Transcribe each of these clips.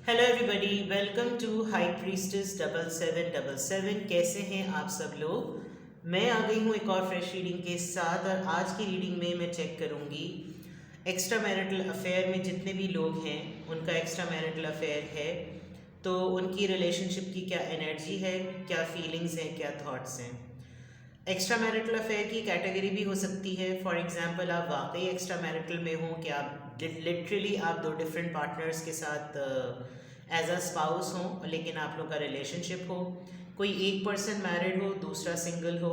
Hello everybody, welcome to High Priestess 7777। कैसे हैं आप सब लोग। मैं आ गई हूँ एक और फ्रेश रीडिंग के साथ और आज की रीडिंग में मैं चेक करूँगी एक्स्ट्रा मैरिटल अफेयर में जितने भी लोग हैं उनका एक्स्ट्रा मैरिटल अफेयर है तो उनकी रिलेशनशिप की क्या एनर्जी है, क्या फीलिंग्स हैं, क्या थॉट्स हैं। एक्स्ट्रा मैरिटल अफेयर की कैटेगरी भी हो सकती है। फॉर एग्जांपल आप वाकई एक्स्ट्रा मैरिटल में हो कि आप लिटरली आप दो डिफरेंट पार्टनर्स के साथ एज अ स्पाउस हों, लेकिन आप लोग का रिलेशनशिप हो। कोई एक पर्सन मैरिड हो, दूसरा सिंगल हो।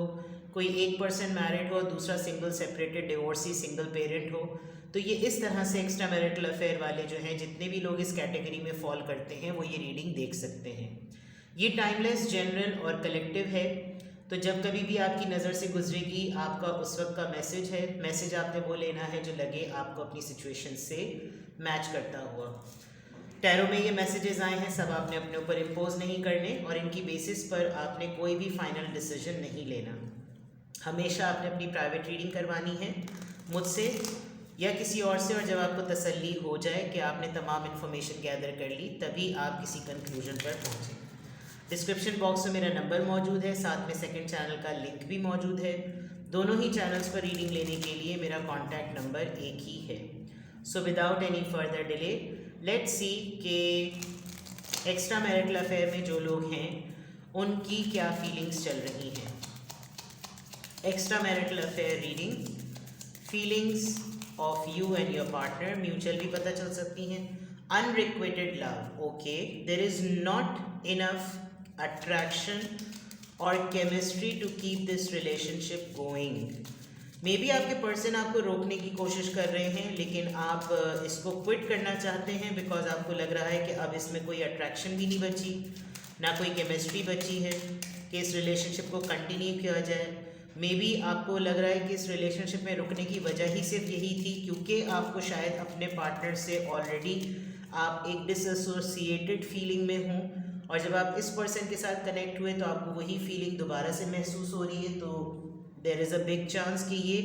कोई एक पर्सन मैरिड हो, दूसरा single separated divorcee single parent हो। तो ये इस तरह से एक्स्ट्रा मैरिटल अफेयर वाले जो हैं, जितने भी लोग इस कैटेगरी में फॉल करते हैं वो ये रीडिंग देख सकते हैं। ये टाइमलेस, जनरल और कलेक्टिव है। तो जब कभी भी आपकी नज़र से गुजरेगी आपका उस वक्त का मैसेज है। मैसेज आपने वो लेना है जो लगे आपको अपनी सिचुएशन से मैच करता हुआ। टैरो में ये मैसेजेस आए हैं, सब आपने अपने ऊपर इम्पोज नहीं करने और इनकी बेसिस पर आपने कोई भी फाइनल डिसीजन नहीं लेना। हमेशा आपने अपनी प्राइवेट रीडिंग करवानी है मुझसे या किसी और से, और जब आपको तसल्ली हो जाए कि आपने तमाम इन्फॉर्मेशन गैदर कर ली तभी आप किसी कंक्लूजन पर पहुँचें। डिस्क्रिप्शन बॉक्स में मेरा नंबर मौजूद है, साथ में सेकंड चैनल का लिंक भी मौजूद है। दोनों ही चैनल्स पर रीडिंग लेने के लिए मेरा कॉन्टैक्ट नंबर एक ही है। So without any further delay let's see कि एक्स्ट्रा मैरिटल अफेयर में जो लोग हैं उनकी क्या फीलिंग्स चल रही हैं। Extra marital affair reading, feelings of you and your partner, mutual भी पता चल सकती हैं। Unrequited love, okay, there is not enough attraction or chemistry to keep this relationship going. May be आपके पर्सन आपको रोकने की कोशिश कर रहे हैं लेकिन आप इसको क्विट करना चाहते हैं बिकॉज आपको लग रहा है कि अब इसमें कोई अट्रैक्शन भी नहीं बची, ना कोई केमिस्ट्री बची है कि इस रिलेशनशिप को कंटिन्यू किया जाए। मे बी आपको लग रहा है कि इस रिलेशनशिप में रुकने की वजह ही सिर्फ यही थी क्योंकि आपको शायद अपने पार्टनर से ऑलरेडी आप एक डिसएसोसिएटेड फीलिंग में हों और जब आप इस पर्सन के साथ कनेक्ट हुए तो आपको वही फीलिंग दोबारा से महसूस हो रही है। तो there is a big chance कि ये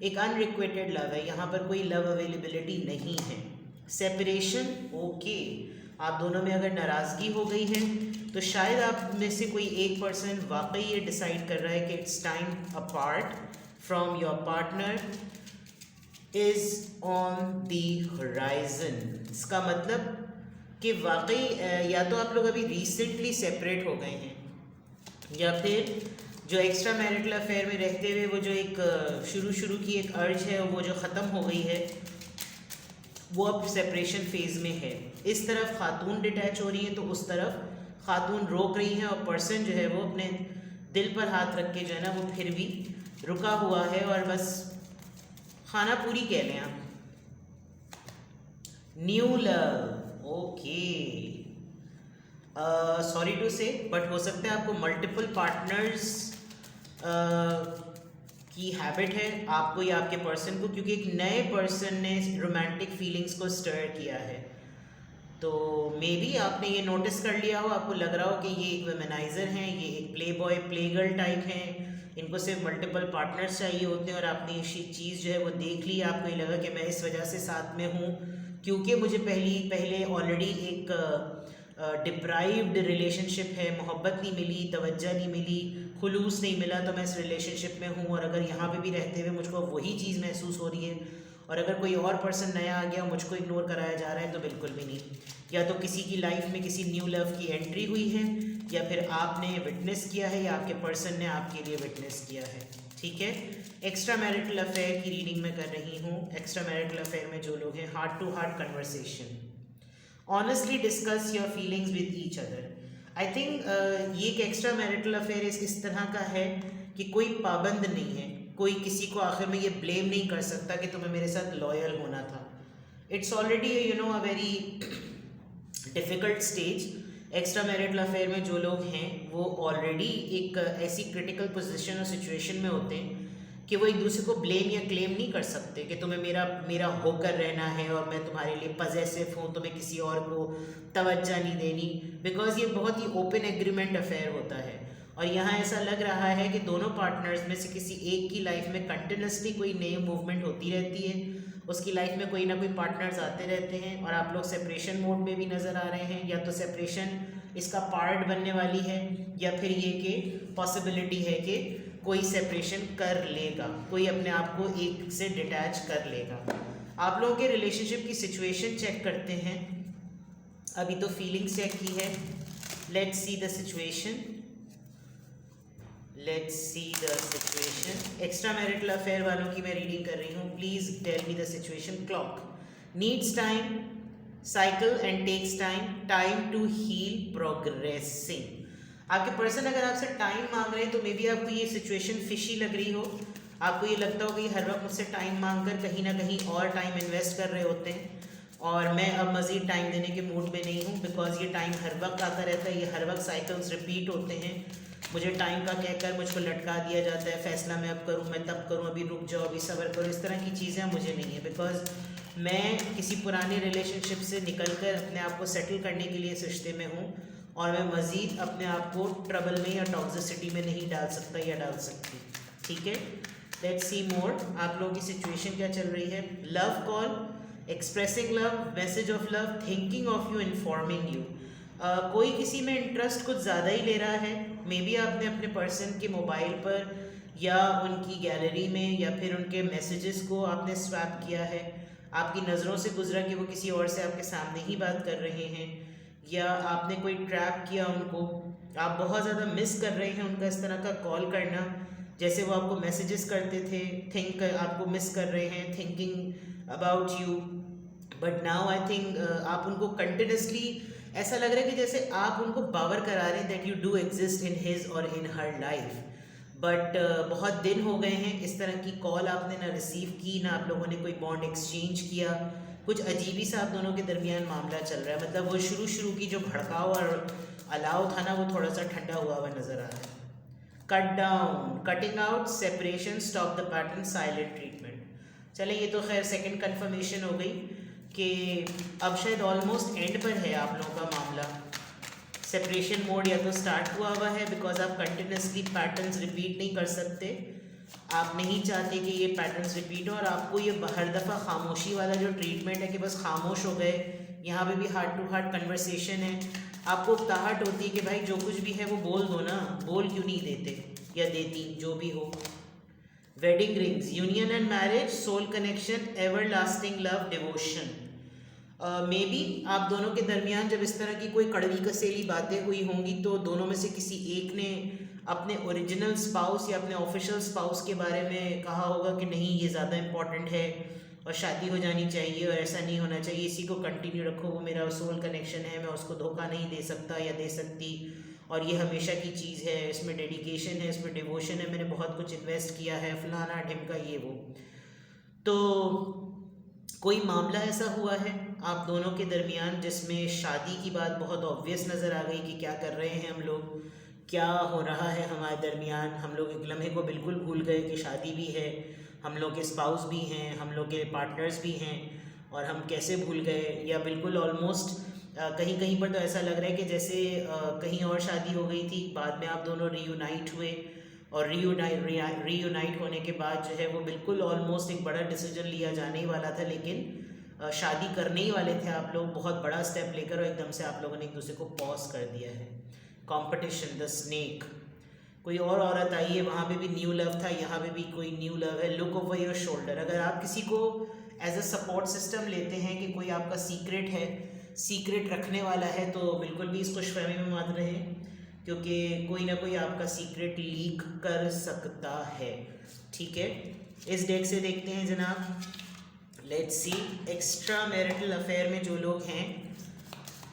एक अनरिक्वेटेड लव है, यहाँ पर कोई लव अवेलेबिलिटी नहीं है। सेपरेशन, ओके, आप दोनों में अगर नाराज़गी हो गई है तो शायद आप में से कोई एक पर्सन वाकई ये डिसाइड कर रहा है कि it's time apart from your partner is on the horizon. इसका मतलब कि वाकई या तो आप लोग अभी रिसेंटली सेपरेट हो गए हैं या फिर जो एक्स्ट्रा मैरिटल अफेयर में रहते हुए वो जो एक शुरू की एक अर्ज है वो जो ख़त्म हो गई है वो अब सेपरेशन फेज़ में है। इस तरफ खातून डिटैच हो रही है तो उस तरफ खातून रोक रही है और पर्सन जो है वो अपने दिल पर हाथ रख के जो है ना वो फिर भी रुका हुआ है और बस खाना पूरी कह लें आप। New love, okay, sorry to say but हो सकता है आपको मल्टीपल पार्टनर्स की हैबिट है, आपको या आपके पर्सन को, क्योंकि एक नए पर्सन ने रोमांटिक फीलिंग्स को स्टर किया है। तो मे बी आपने ये नोटिस कर लिया हो, आपको लग रहा हो कि ये एक वेमेनाइज़र हैं, ये एक play boy play girl type हैं, इनको सिर्फ मल्टीपल पार्टनर्स चाहिए होते हैं और आपने ये चीज़ जो है वो देख ली। आपको ये लगा कि मैं इस वजह से साथ में हूँ क्योंकि मुझे पहले ऑलरेडी एक डिप्राइव्ड रिलेशनशिप है, मोहब्बत नहीं मिली, तवज्जो नहीं मिली, खुलूस नहीं मिला, तो मैं इस रिलेशनशिप में हूँ और अगर यहाँ पे भी रहते हुए मुझको वही चीज़ महसूस हो रही है और अगर कोई और पर्सन नया आ गया मुझको इग्नोर कराया जा रहा है तो बिल्कुल भी नहीं। या तो किसी की लाइफ में किसी न्यू लव की एंट्री हुई है या फिर आपने विटनेस किया है या आपके पर्सन ने आपके लिए विटनेस किया है। ठीक है, एक्स्ट्रा मैरिटल अफेयर की रीडिंग मैं कर रही हूँ। एक्स्ट्रा मैरिटल अफेयर में जो लोग हैं, heart to heart conversation, honestly discuss your feelings with each other. I think ये एक एक्स्ट्रा मैरिटल अफेयर इस तरह का है कि कोई पाबंद नहीं है, कोई किसी को आखिर में ये ब्लेम नहीं कर सकता कि तुम्हें मेरे साथ लॉयल होना था। It's already a very difficult stage. Extra marital affair में जो लोग हैं वो ऑलरेडी एक ऐसी क्रिटिकल पोजीशन और सिचुएशन में होते हैं कि वो एक दूसरे को ब्लेम या क्लेम नहीं कर सकते कि तुम्हें मेरा होकर रहना है और मैं तुम्हारे लिए पजेसिव हूँ, तुम्हें किसी और को तवज्जो नहीं देनी, बिकॉज ये बहुत ही ओपन एग्रीमेंट अफेयर होता है। और यहाँ ऐसा लग रहा है कि दोनों पार्टनर्स में से किसी एक की लाइफ में कंटिन्यूसली कोई नई मूवमेंट होती रहती है, उसकी लाइफ में कोई ना कोई पार्टनर्स आते रहते हैं और आप लोग सेपरेशन मोड में भी नज़र आ रहे हैं, या तो सेपरेशन इसका पार्ट बनने वाली है, या फिर ये कि पॉसिबिलिटी है कि कोई सेपरेशन कर लेगा, कोई अपने आप को एक से डिटैच कर लेगा। आप लोगों के रिलेशनशिप की सिचुएशन चेक करते हैं। अभी तो फीलिंग्स चेक की है, let's see the situation. Let's see the situation. Extra marital affair वालों की मैं रीडिंग कर रही हूँ। Please tell me the situation. Clock needs time, cycle and takes time, time to heal, progressing. आपके पर्सन अगर आपसे टाइम मांग रहे हैं तो मे बी आपको ये सिचुएशन फिशी लग रही हो, आपको ये लगता हो कि हर वक्त मुझसे टाइम मांग कर कहीं ना कहीं और टाइम इन्वेस्ट कर रहे होते हैं और मैं अब मज़ीद टाइम देने के मूड में नहीं हूँ, बिकॉज ये टाइम हर वक्त आता रहता है, ये हर वक्त साइकिल्स रिपीट होते हैं। मुझे टाइम का कहकर मुझको लटका दिया जाता है, फैसला मैं अब करूँ, मैं तब करूँ, अभी रुक जाओ, अभी सब्र करो, इस तरह की चीज़ें मुझे नहीं है, बिकॉज मैं किसी पुराने रिलेशनशिप से निकल कर अपने आप को सेटल करने के लिए इस रिश्ते में हूँ और मैं मज़ीद अपने आप को ट्रबल में या टॉक्सिसिटी में नहीं डाल सकता या डाल सकती। ठीक है, लेट्स सी मोर। आप लोगों की सिचुएशन क्या चल रही है। Love call, expressing love, message of love, thinking of you, informing you. कोई किसी में इंटरेस्ट कुछ ज़्यादा ही ले रहा है। मे बी आपने अपने पर्सन के मोबाइल पर या उनकी गैलरी में या फिर उनके मैसेजेस को आपने स्वैप किया है, आपकी नज़रों से गुजरा कि वो किसी और से आपके सामने ही बात कर रहे हैं, या आपने कोई ट्रैप किया उनको। आप बहुत ज़्यादा मिस कर रहे हैं उनका इस तरह का कॉल करना, जैसे वो आपको मैसेजेस करते थे, थिंक आपको मिस कर रहे हैं, thinking about you. But now I think आप उनको कंटिन्यूसली ऐसा लग रहा है कि जैसे आप उनको बावर करा रहे हैं that you do exist in his और इन हर लाइफ। बट बहुत दिन हो गए हैं इस तरह की कॉल आपने ना रिसीव की, ना आप लोगों ने कोई बॉन्ड एक्सचेंज किया। कुछ अजीब ही सा आप दोनों के दरमियान मामला चल रहा है, मतलब वो शुरू की जो भड़काव और अलाव था ना, वो थोड़ा सा ठंडा हुआ नज़र आ रहा है। Cut down, cutting out, separation, stop the pattern, silent treatment. चले, ये तो खैर सेकंड कंफर्मेशन हो गई कि अब शायद ऑलमोस्ट एंड पर है आप लोगों का मामला। सेपरेशन मोड या तो स्टार्ट हुआ है, बिकॉज आप कंटिन्यूसली पैटर्न्स रिपीट नहीं कर सकते, आप नहीं चाहते कि ये पैटर्न्स रिपीट हो, और आपको ये हर दफ़ा खामोशी वाला जो ट्रीटमेंट है कि बस खामोश हो गए, यहाँ पे भी हार्ट टू हार्ट कन्वर्सेशन है, आपको ताहट होती है कि भाई जो कुछ भी है वो बोल दो ना, बोल क्यों नहीं देते या देती, जो भी हो। Wedding rings, union and marriage, soul connection, ever lasting love, devotion. May be आप दोनों के दरमियान जब इस तरह की कोई कड़वी कसेली बातें हुई होंगी तो दोनों में से किसी एक ने अपने ओरिजिनल स्पाउस या अपने ऑफिशियल स्पाउस के बारे में कहा होगा कि नहीं ये ज़्यादा इम्पॉर्टेंट है और शादी हो जानी चाहिए और ऐसा नहीं होना चाहिए, इसी को कंटिन्यू रखो, वो मेरा सोल कनेक्शन है, मैं उसको धोखा नहीं दे सकता या दे सकती, और ये हमेशा की चीज़ है, इसमें डेडिकेशन है, इसमें डिवोशन है, मैंने बहुत कुछ इन्वेस्ट किया है, फलाना ढिमका ये वो। तो कोई मामला ऐसा हुआ है आप दोनों के दरमियान जिसमें शादी की बात बहुत ऑब्वियस नज़र आ गई कि क्या कर रहे हैं हम लोग, क्या हो रहा है हमारे दरमियान। हम लोग एक लम्हे को बिल्कुल भूल गए कि शादी भी है, हम लोग के स्पाउस भी हैं, हम लोग के पार्टनर्स भी हैं, और हम कैसे भूल गए, या बिल्कुल ऑलमोस्ट कहीं कहीं पर तो ऐसा लग रहा है कि जैसे कहीं और शादी हो गई थी, बाद में आप दोनों रीयूनाइट हुए, और रीयूनाइट होने के बाद जो है वो बिल्कुल ऑलमोस्ट एक बड़ा डिसीजन लिया जाने ही वाला था, लेकिन शादी करने ही वाले थे आप लोग, बहुत बड़ा स्टेप लेकर, और एकदम से आप लोगों ने एक दूसरे को पॉज कर दिया है। कंपटीशन, द स्नेक, कोई और औरत आई है, वहाँ पे भी न्यू लव था, यहाँ पे भी कोई न्यू लव है। लुक ओवर योर शोल्डर, अगर आप किसी को एज अ सपोर्ट सिस्टम लेते हैं कि कोई आपका सीक्रेट है, सीक्रेट रखने वाला है, तो बिल्कुल भी इस खुशफहमी में मत रहें, क्योंकि कोई ना कोई आपका सीक्रेट लीक कर सकता है। ठीक है, इस डेक से देखते हैं जनाब। Let's see, extra marital affair में जो लोग हैं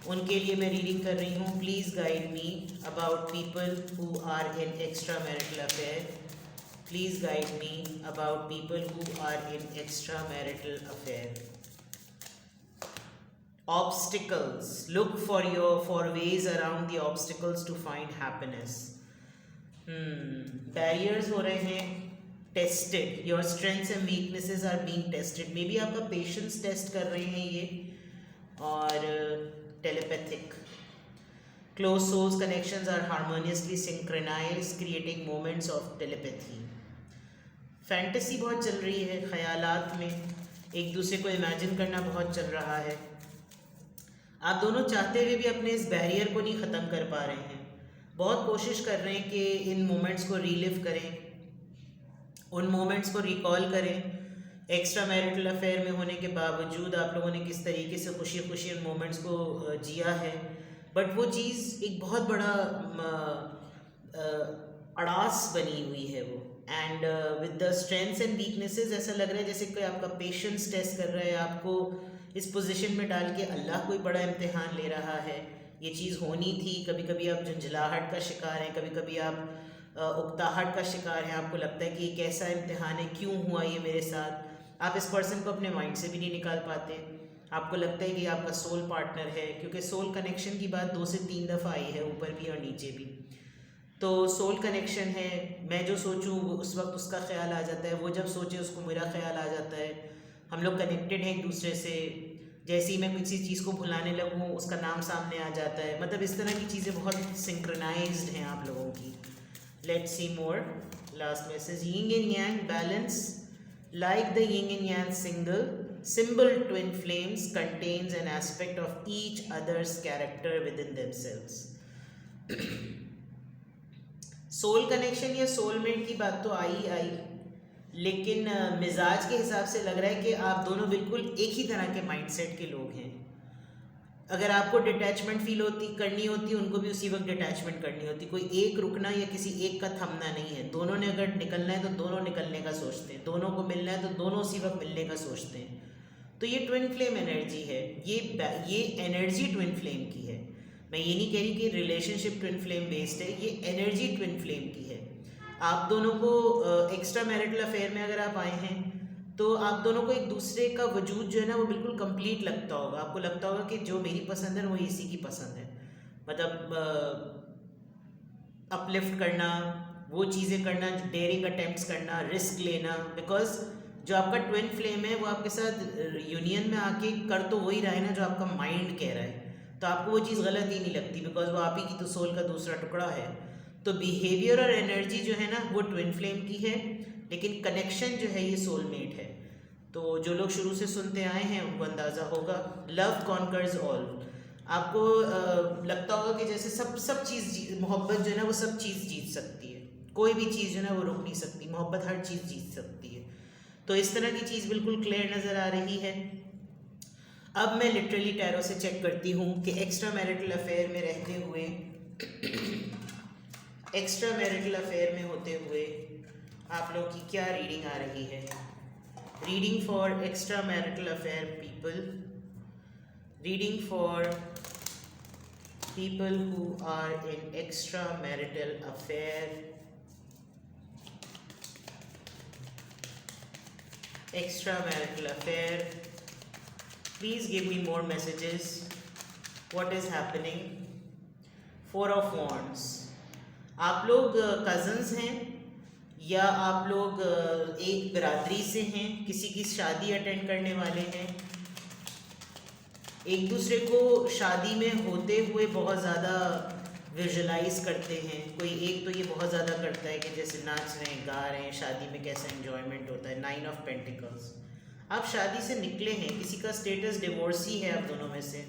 उनके लिए मैं रीडिंग कर रही हूँ। Please guide me about people who are in extra marital affair. Please guide me about people who are in extra marital affair. Obstacles, look for ways around the obstacles to find happiness. Barriers हो रहे हैं, tested, your strengths and weaknesses are being tested. May be आपका patience test कर रहे हैं ये, और telepathic, close souls connections are harmoniously synchronized, creating moments of telepathy. Fantasy बहुत चल रही है ख़यालात में, एक दूसरे को इमेजिन करना बहुत चल रहा है। आप दोनों चाहते हुए भी अपने इस बैरियर को नहीं ख़त्म कर पा रहे हैं। बहुत कोशिश कर रहे हैं कि इन मोमेंट्स को रीलिव करें, उन मोमेंट्स को रिकॉल करें। एक्स्ट्रा मैरिटल अफेयर में होने के बावजूद आप लोगों ने किस तरीके से खुशी खुशी उन मोमेंट्स को जिया है, बट वो चीज़ एक बहुत बड़ा अड़ास बनी हुई है वो। And with the strengths and weaknesses ऐसा लग रहा है जैसे कोई आपका पेशेंस टेस्ट कर रहा है, आपको इस पोजीशन में डाल के अल्लाह कोई बड़ा इम्तिहान ले रहा है। ये चीज़ होनी थी। कभी कभी आप झंझलाहट का शिकार हैं, कभी कभी आप उकताहट का शिकार हैं। आपको लगता है कि ये कैसा इम्तिहान है, क्यों हुआ ये मेरे साथ। आप इस पर्सन को अपने माइंड से भी नहीं निकाल पाते। आपको लगता है कि आपका सोल पार्टनर है, क्योंकि सोल कनेक्शन की बात 2 से 3 दफ़ा आई है, ऊपर भी और नीचे भी। तो सोल कनेक्शन है। मैं जो सोचूं उस वक्त उसका ख्याल आ जाता है, वो जब सोचे उसको मेरा ख्याल आ जाता है। हम लोग कनेक्टेड हैं एक दूसरे से। जैसे ही मैं किसी चीज़ को भुलाने लगूँ उसका नाम सामने आ जाता है। मतलब इस तरह की चीज़ें बहुत सिंक्रोनाइज्ड हैं आप लोगों की। Let's see more. Last message, yin and yang balance like the yin and yang symbol twin flames contains an aspect of each other's character within themselves. Soul connection या सोलमेट की बात तो आई, लेकिन मिजाज के हिसाब से लग रहा है कि आप दोनों बिल्कुल एक ही तरह के माइंडसेट के लोग हैं। अगर आपको डिटैचमेंट फील करनी होती, उनको भी उसी वक्त डिटैचमेंट करनी होती। कोई एक रुकना या किसी एक का थमना नहीं है। दोनों ने अगर निकलना है तो दोनों निकलने का सोचते हैं, दोनों को मिलना है तो दोनों उसी वक्त मिलने का सोचते हैं। तो ये ट्विन फ्लेम एनर्जी है। ये एनर्जी ट्विन फ्लेम की है। मैं ये नहीं कह रही कि रिलेशनशिप ट्विन फ्लेम बेस्ड है, ये एनर्जी ट्विन फ्लेम की है। आप दोनों को एक्स्ट्रा मैरिटल अफेयर में अगर आप आए हैं तो आप दोनों को एक दूसरे का वजूद जो है ना वो बिल्कुल कंप्लीट लगता होगा। आपको लगता होगा कि जो मेरी पसंद है वो इसी की पसंद है। मतलब अपलिफ्ट करना, वो चीज़ें करना, डेयरिंग अटेम्प्ट्स करना, रिस्क लेना। बिकॉज जो आपका ट्विन फ्लेम है वो आपके साथ यूनियन में आके कर तो वही रहा है ना जो आपका माइंड कह रहा है। तो आपको वो चीज़ गलत ही नहीं लगती, बिकॉज वो आप ही की तो सोल का दूसरा टुकड़ा है। तो बिहेवियर और एनर्जी जो है ना वो ट्विन फ्लेम की है, लेकिन कनेक्शन जो है ये सोलमेट है। तो जो लोग शुरू से सुनते आए हैं उनको अंदाज़ा होगा। Love conquers all. आपको लगता होगा कि जैसे सब चीज़, मोहब्बत जो है ना वो सब चीज़ जीत सकती है। कोई भी चीज़ जो है ना वो रोक नहीं सकती। मोहब्बत हर चीज़ जीत सकती है। तो इस तरह की चीज़ बिल्कुल क्लियर नज़र आ रही है। अब मैं लिटरली टैरो से चेक करती हूँ कि एक्स्ट्रा मैरिटल अफेयर में रहते हुए एक्स्ट्रा मैरिटल अफेयर में होते हुए आप लोग की क्या रीडिंग आ रही है। Reading for extra marital affair people, reading for people who are in extramarital affair, please give me more messages. What is happening? 4 of Wands. आप लोग कज़न्स हैं या आप लोग एक बिरादरी से हैं, किसी की शादी अटेंड करने वाले हैं। एक दूसरे को शादी में होते हुए बहुत ज़्यादा विजुलाइज करते हैं। कोई एक तो ये बहुत ज़्यादा करता है कि जैसे नाच रहे हैं, गा रहे हैं, शादी में कैसा एंजॉयमेंट होता है। 9 ऑफ पेंटिकल्स। आप शादी से निकले हैं, किसी का स्टेटस डिवोर्सी है आप दोनों में से,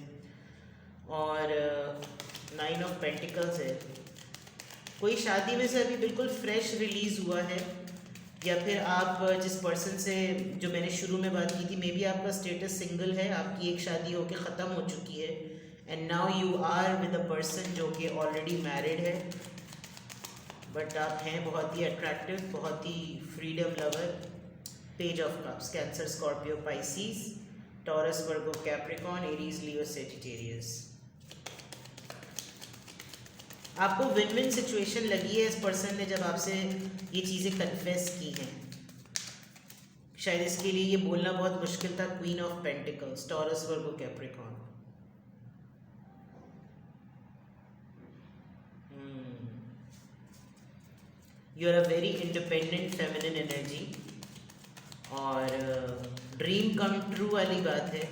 और 9 ऑफ पेंटिकल्स है। कोई शादी में से अभी बिल्कुल फ्रेश रिलीज़ हुआ है, या फिर आप जिस पर्सन से जो मैंने शुरू में बात की थी, मे बी आपका स्टेटस सिंगल है, आपकी एक शादी होके ख़त्म हो चुकी है, and now you are with a person जो कि ऑलरेडी मैरिड है, बट आप हैं बहुत ही अट्रैक्टिव, बहुत ही freedom lover. Page of cups, Cancer, Scorpio, Pisces, Taurus, Virgo, Capricorn, Aries, Leo, Sagittarius. आपको विन विन सिचुएशन लगी है इस पर्सन ने जब आपसे ये चीज़ें कन्फेस की हैं। शायद इसके लिए ये बोलना बहुत मुश्किल था। Queen of pentacles, Taurus, Virgo, Capricorn. You are a very independent feminine energy, और ड्रीम कम ट्रू वाली बात है।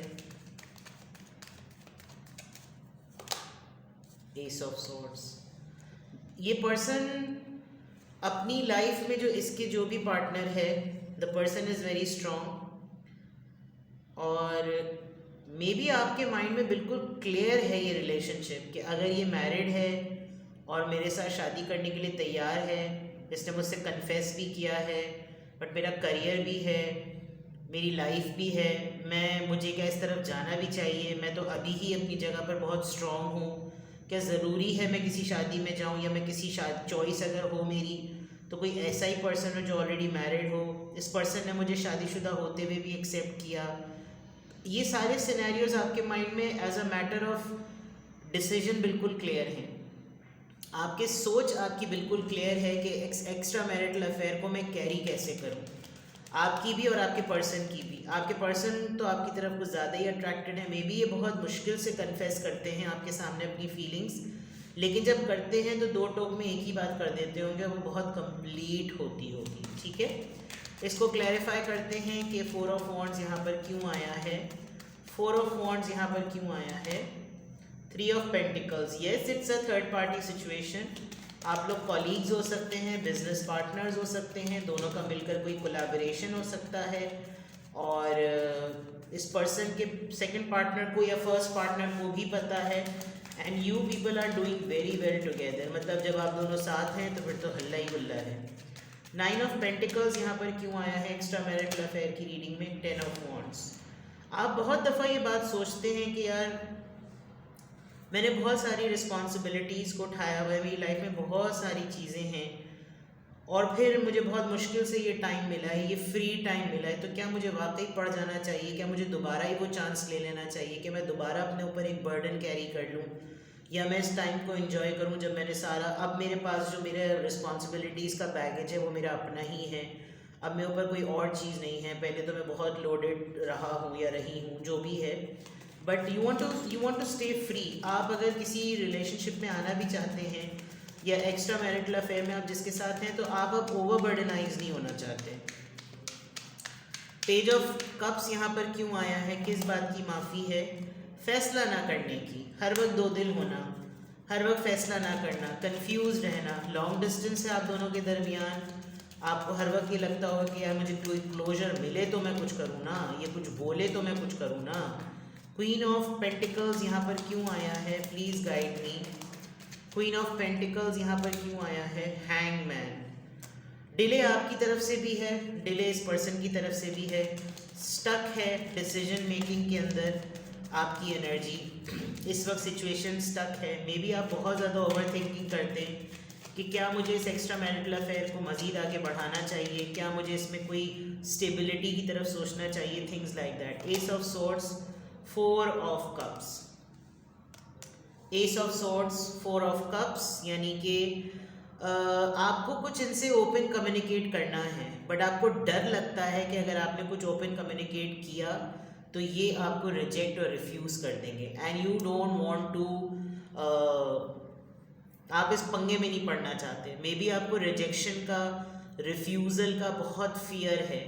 Ace of swords. ये पर्सन अपनी लाइफ में जो इसके जो भी पार्टनर है, the person is very strong, और मे बी आपके माइंड में बिल्कुल क्लियर है ये रिलेशनशिप कि अगर ये मैरिड है और मेरे साथ शादी करने के लिए तैयार है, इसने मुझसे कन्फेस भी किया है, बट मेरा करियर भी है, मेरी लाइफ भी है, मुझे क्या इस तरफ जाना भी चाहिए, मैं तो अभी ही अपनी जगह पर बहुत स्ट्रॉन्ग हूँ, क्या ज़रूरी है मैं किसी शादी में जाऊँ, या मैं किसी चॉइस अगर हो मेरी तो कोई ऐसा ही पर्सन हो जो ऑलरेडी मैरिड हो, इस पर्सन ने मुझे शादीशुदा होते हुए भी एक्सेप्ट किया। ये सारे सिनेरियोज आपके माइंड में as a matter of decision बिल्कुल क्लियर हैं। आपके सोच आपकी बिल्कुल क्लियर है कि एक्स्ट्रा मैरिटल अफेयर को मैं कैरी कैसे करूं, आपकी भी और आपके पर्सन की भी। आपके पर्सन तो आपकी तरफ कुछ ज़्यादा ही अट्रैक्टेड है, मे बी ये बहुत मुश्किल से कन्फेस करते हैं आपके सामने अपनी फीलिंग्स, लेकिन जब करते हैं तो दो टोक में एक ही बात कर देते होंगे, वो बहुत कंप्लीट होती होगी। ठीक है, इसको क्लैरिफाई करते हैं कि 4 ऑफ वॉन्ड्स यहाँ पर क्यों आया है, 4 ऑफ वॉन्ड्स यहाँ पर क्यों आया है, 3 of pentacles. Yes, it's a third party situation. आप लोग कॉलीग्स हो सकते हैं, बिजनेस पार्टनर्स हो सकते हैं, दोनों का मिलकर कोई कोलैबोरेशन हो सकता है, और इस पर्सन के सेकंड पार्टनर को या फर्स्ट पार्टनर को भी पता है, and you people are doing very well together. मतलब जब आप दोनों साथ हैं तो फिर तो हल्ला ही गुल्ला है। 9 ऑफ पेंटिकल्स यहाँ पर क्यों आया है एक्स्ट्रा मैरिटल अफेयर की रीडिंग में, 10 ऑफ वॉन्ड्स। आप बहुत दफ़ा ये बात सोचते हैं कि यार मैंने बहुत सारी रिस्पॉन्सिबिलिटीज़ को उठाया हुआ है, मेरी लाइफ में बहुत सारी चीज़ें हैं, और फिर मुझे बहुत मुश्किल से ये टाइम मिला है, ये फ्री टाइम मिला है, तो क्या मुझे वाकई पड़ जाना चाहिए, क्या मुझे दोबारा ही वो चांस ले लेना चाहिए कि मैं दोबारा अपने ऊपर एक बर्डन कैरी कर लूँ, या मैं इस टाइम को एंजॉय करूँ जब मैंने सारा, अब मेरे पास जो मेरे रिस्पॉन्सिबिलिटीज़ का बैगेज है वो मेरा अपना ही है, अब मेरे ऊपर कोई और चीज़ नहीं है। पहले तो मैं बहुत लोडेड रहा हूँ या रही हूँ, जो भी है, but you want to stay free. आप अगर किसी रिलेशनशिप में आना भी चाहते हैं या एक्स्ट्रा मैरिटल अफेयर में आप जिसके साथ हैं, तो आप अब ओवरबर्डनाइज नहीं होना चाहते। पेज ऑफ कप्स यहाँ पर क्यों आया है, किस बात की माफ़ी है, फैसला ना करने की, हर वक्त दो दिल होना, हर वक्त फैसला ना करना, कंफ्यूज रहना, लॉन्ग डिस्टेंस है आप दोनों के दरमियान, आपको हर वक्त ये लगता होगा कि यार मुझे कोई क्लोजर मिले तो मैं कुछ करूँ ना, ये कुछ बोले तो मैं कुछ करूँ ना। क्वीन ऑफ पेंटिकल्स यहाँ पर क्यों आया है, please guide me. Queen of pentacles यहाँ पर क्यों आया है, हैंगमैन। डिले आपकी तरफ से भी है, डिले इस पर्सन की तरफ से भी है, स्टक है डिसीजन मेकिंग के अंदर आपकी एनर्जी इस वक्त, सिचुएशन स्टक है। मे बी आप बहुत ज़्यादा ओवर थिंकिंग करते हैं कि क्या मुझे इस एक्स्ट्रा मैरिटल अफेयर को मज़ीद आगे बढ़ाना चाहिए, क्या मुझे इसमें कोई स्टेबिलिटी की तरफ सोचना चाहिए, things like that. S of swords, 4 of cups, S of swords, 4 of cups, यानी कि आपको कुछ इनसे ओपन कम्युनिकेट करना है, बट आपको डर लगता है कि अगर आपने कुछ ओपन कम्युनिकेट किया तो ये आपको रिजेक्ट और रिफ्यूज़ कर देंगे, and you don't want to, आप इस पंगे में नहीं पड़ना चाहते। मे बी आपको रिजेक्शन का, रिफ्यूज़ल का बहुत फियर है,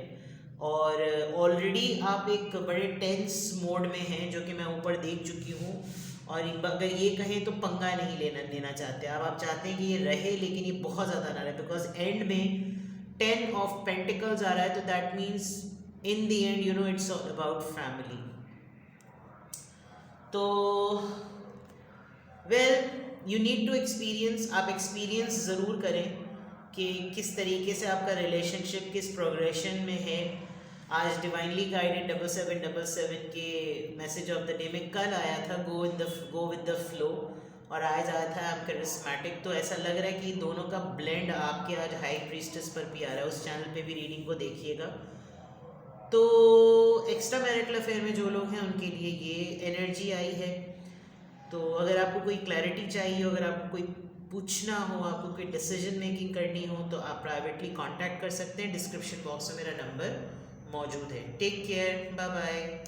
और ऑलरेडी आप एक बड़े टेंस मोड में हैं, जो कि मैं ऊपर देख चुकी हूँ, और अगर ये कहें तो पंगा नहीं लेना चाहते आप चाहते हैं कि ये रहे, लेकिन ये बहुत ज़्यादा ना रहे, बिकॉज एंड में 10 ऑफ पेंटिकल्स आ रहा है, तो that means in the end you know it's all about family. तो well, you need to experience, आप एक्सपीरियंस ज़रूर करें कि किस तरीके से आपका रिलेशनशिप किस प्रोग्रेशन में है। आज डिवाइनली गाइडेड 7777 के मैसेज ऑफ द डे में कल आया था गो विद द फ्लो, और आज आया था आपका करिस्मेटिक। तो ऐसा लग रहा है कि दोनों का ब्लेंड आपके आज हाई प्रीस्टेस पर भी आ रहा है। उस चैनल पे भी रीडिंग को देखिएगा। तो एक्स्ट्रा मैरिटल अफेयर में जो लोग हैं उनके लिए ये एनर्जी आई है। तो अगर आपको कोई क्लैरिटी चाहिए, अगर आपको कोई पूछना हो, आपको कोई डिसीजन मेकिंग करनी हो, तो आप प्राइवेटली कांटेक्ट कर सकते हैं। डिस्क्रिप्शन बॉक्स में मेरा नंबर मौजूद है। Take care, bye bye.